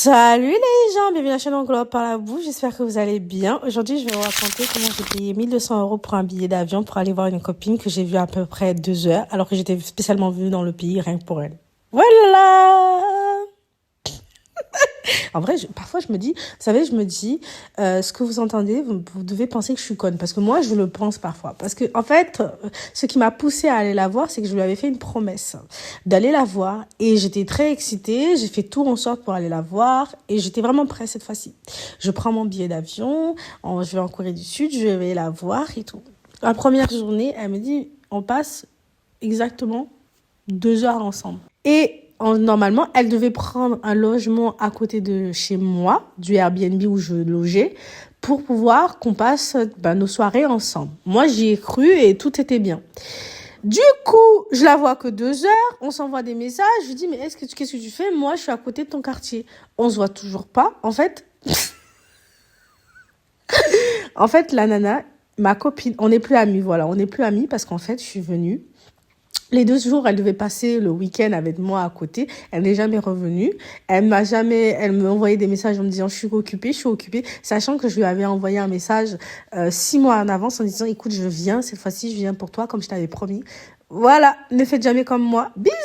Salut les gens, bienvenue à la chaîne Englobe par la boue, j'espère que vous allez bien. Aujourd'hui, je vais vous raconter comment j'ai payé 1200 € pour un billet d'avion pour aller voir une copine que j'ai vue à peu près 2 heures, alors que j'étais spécialement venue dans le pays rien que pour elle. Voilà. En vrai, parfois je me dis, vous savez, ce que vous entendez, vous devez penser que je suis conne, parce que moi, je le pense parfois. Parce que, en fait, ce qui m'a poussée à aller la voir, c'est que je lui avais fait une promesse d'aller la voir, et j'étais très excitée, j'ai fait tout en sorte pour aller la voir, et j'étais vraiment prête cette fois-ci. Je prends mon billet d'avion, je vais en Corée du Sud, je vais la voir et tout. La première journée, elle me dit, on passe exactement 2 heures ensemble. Et normalement, elle devait prendre un logement à côté de chez moi, du Airbnb où je logeais, pour pouvoir qu'on passe nos soirées ensemble. Moi, j'y ai cru et tout était bien. Du coup, je la vois que 2 heures, on s'envoie des messages, je lui dis, mais qu'est-ce que tu fais? Moi, je suis à côté de ton quartier. On se voit toujours pas. En fait, la nana, ma copine, on n'est plus amis, voilà, on n'est plus amis parce qu'en fait, je suis venue. Les 2 jours, elle devait passer le week-end avec moi à côté. Elle n'est jamais revenue. Elle me envoyait des messages en me disant, je suis occupée, sachant que je lui avais envoyé un message 6 mois en avance en disant, écoute, je viens, cette fois-ci, je viens pour toi, comme je t'avais promis. Voilà, ne faites jamais comme moi. Bisous!